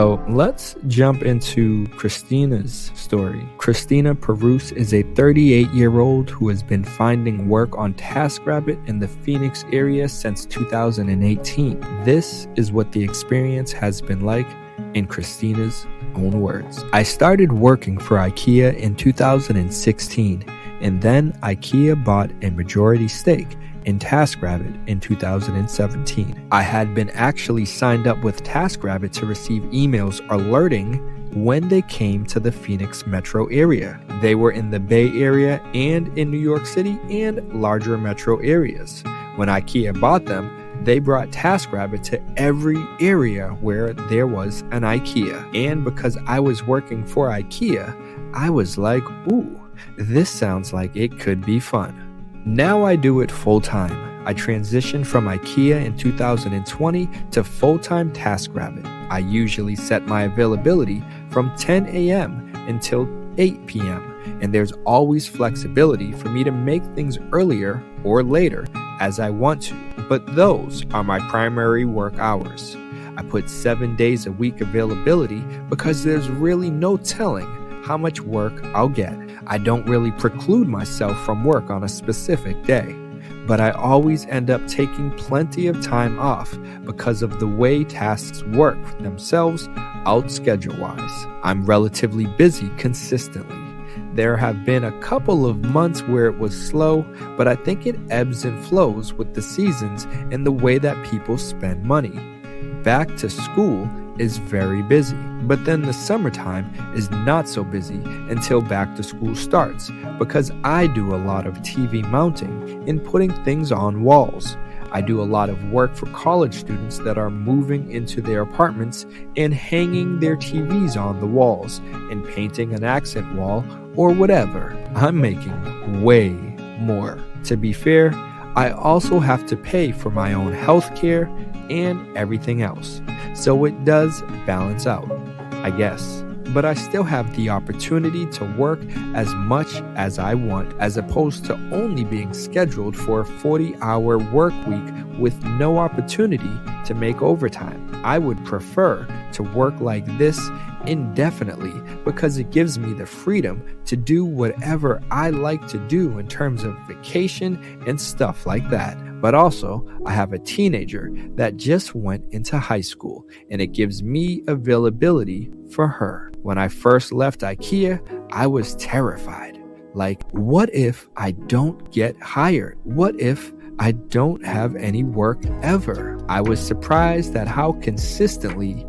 So let's jump into Christina's story. Christina Perus is a 38-year-old who has been finding work on Taskrabbit in the Phoenix area since 2018. This is what the experience has been like in Christina's own words. I started working for Ikea in 2016, and then Ikea bought a majority stake in Taskrabbit in 2017. I had been actually signed up with Taskrabbit to receive emails alerting when they came to the Phoenix metro area. They were in the Bay Area and in New York City and larger metro areas. When Ikea bought them, they brought Taskrabbit to every area where there was an Ikea. And because I was working for Ikea, I was like, ooh, this sounds like it could be fun. Now I do it full-time. I transitioned from Ikea in 2020 to full-time Taskrabbit. I usually set my availability from 10 a.m. until 8 p.m. and there's always flexibility for me to make things earlier or later as I want to, but those are my primary work hours. I put 7 days a week availability because there's really no telling how much work I'll get. I don't really preclude myself from work on a specific day, but I always end up taking plenty of time off because of the way tasks work themselves out schedule-wise. I'm relatively busy consistently. There have been a couple of months where it was slow, but I think it ebbs and flows with the seasons and the way that people spend money. Back to school is very busy, but then the summertime is not so busy until back to school starts because I do a lot of TV mounting and putting things on walls. I do a lot of work for college students that are moving into their apartments and hanging their TVs on the walls and painting an accent wall or whatever. I'm making way more. To be fair, I also have to pay for my own health care and everything else. So it does balance out, I guess. But I still have the opportunity to work as much as I want, as opposed to only being scheduled for a 40-hour work week with no opportunity to make overtime. I would prefer to work like this indefinitely because it gives me the freedom to do whatever I like to do in terms of vacation and stuff like that. But also, I have a teenager that just went into high school, and it gives me availability for her. When I first left Ikea, I was terrified. Like, what if I don't get hired? What if I don't have any work ever? I was surprised at how consistently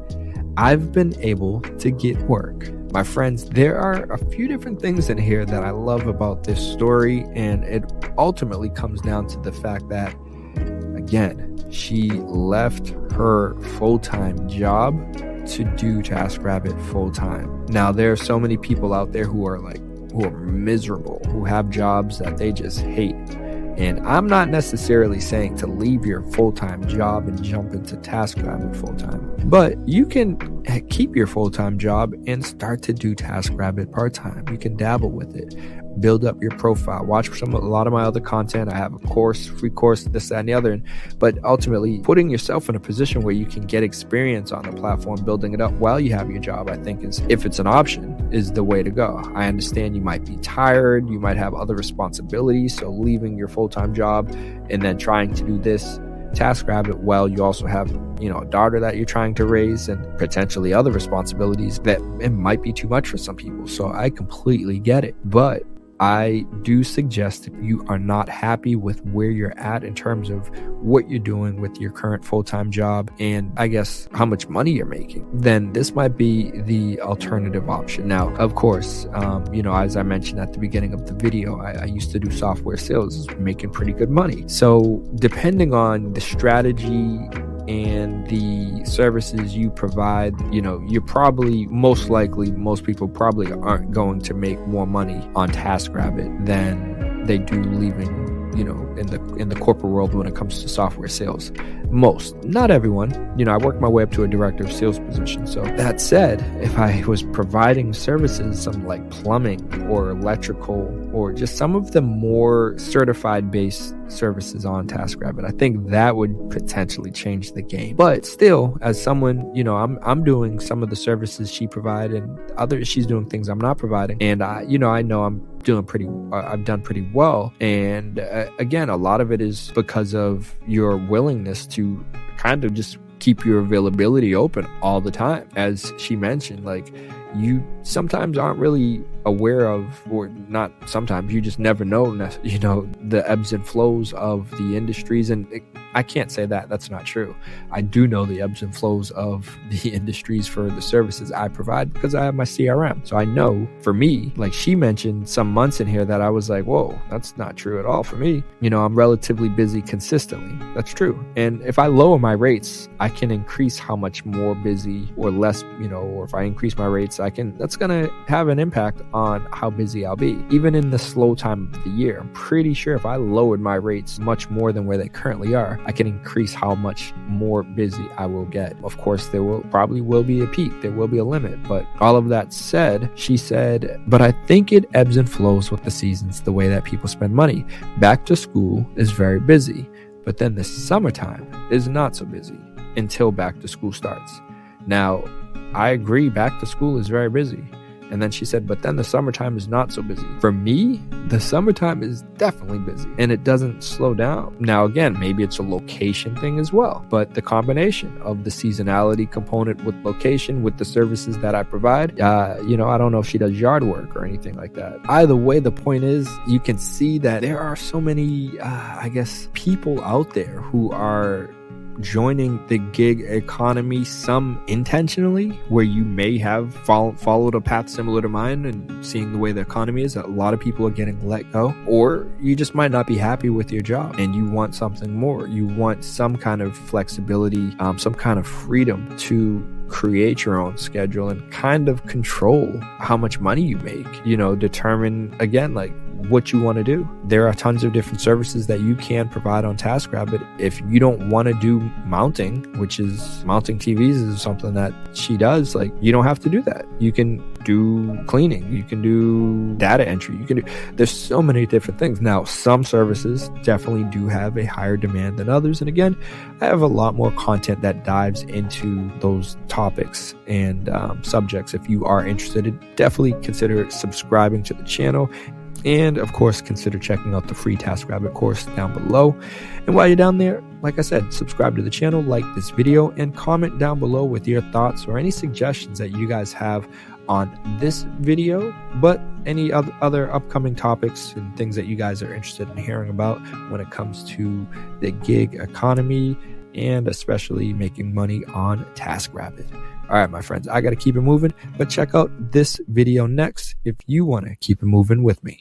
I've been able to get work. My friends, there are a few different things in here that I love about this story, and it ultimately comes down to the fact that, again, she left her full-time job to do Taskrabbit full-time. Now, there are so many people out there who are miserable, who have jobs that they just hate. And I'm not necessarily saying to leave your full-time job and jump into Taskrabbit full-time, but you can keep your full-time job and start to do Taskrabbit part-time. You can dabble with it, build up your profile, watch a lot of my other content. I have a course, free course, this, that, and the other. But ultimately, putting yourself in a position where you can get experience on the platform, building it up while you have your job, I think is, if it's an option, is the way to go. I understand you might be tired, you might have other responsibilities, so leaving your full-time job and then trying to do this Taskrabbit while you also have, a daughter that you're trying to raise and potentially other responsibilities, that it might be too much for some people. So I completely get it. But I do suggest if you are not happy with where you're at in terms of what you're doing with your current full-time job and I guess how much money you're making, then this might be the alternative option. Now, of course, as I mentioned at the beginning of the video, I used to do software sales, making pretty good money. So depending on the strategy and the services you provide, you're probably, most people probably aren't going to make more money on Taskrabbit than they do leaving, in the corporate world when it comes to software sales. not everyone. I worked my way up to a director of sales position. So that said, if I was providing services, some like plumbing or electrical or just some of the more certified based services on TaskRabbit, I think that would potentially change the game. But still, as someone, I'm doing some of the services she provided, and she's doing things I'm not providing, and I know I've done pretty well. And again, a lot of it is because of your willingness to kind of just keep your availability open all the time. As she mentioned, like, you sometimes aren't really aware of, or not sometimes, you just never know, the ebbs and flows of the industries. And I can't say that that's not true. I do know the ebbs and flows of the industries for the services I provide because I have my CRM. So I know for me, like she mentioned some months in here that I was like, whoa, that's not true at all for me. I'm relatively busy consistently. That's true. And if I lower my rates, I can increase how much more busy or less, or if I increase my rates, that's going to have an impact on how busy I'll be. Even in the slow time of the year, I'm pretty sure if I lowered my rates much more than where they currently are, I can increase how much more busy I will get. Of course, there probably will be a peak. There will be a limit. But all of that said, she said, but I think it ebbs and flows with the seasons, the way that people spend money. Back to school is very busy, but then the summertime is not so busy until back to school starts. Now, I agree, back to school is very busy. And then she said, but then the summertime is not so busy. For me, the summertime is definitely busy and it doesn't slow down. Now, again, maybe it's a location thing as well, but the combination of the seasonality component with location, with the services that I provide, I don't know if she does yard work or anything like that. Either way, the point is, you can see that there are so many, people out there who are joining the gig economy, some intentionally, where you may have followed a path similar to mine and seeing the way the economy is, a lot of people are getting let go, or you just might not be happy with your job and you want something more. You want some kind of flexibility, some kind of freedom to create your own schedule and kind of control how much money you make, determine, again, like, what you want to do. There are tons of different services that you can provide on TaskRabbit. If you don't want to do mounting, which is mounting TVs is something that she does, like, you don't have to do that. You can do cleaning, you can do data entry, there's so many different things. Now, some services definitely do have a higher demand than others. And again, I have a lot more content that dives into those topics and subjects. If you are interested, definitely consider subscribing to the channel. And of course, consider checking out the free TaskRabbit course down below. And while you're down there, like I said, subscribe to the channel, like this video, and comment down below with your thoughts or any suggestions that you guys have on this video, but any other upcoming topics and things that you guys are interested in hearing about when it comes to the gig economy and especially making money on TaskRabbit. All right, my friends, I got to keep it moving, but check out this video next if you want to keep it moving with me.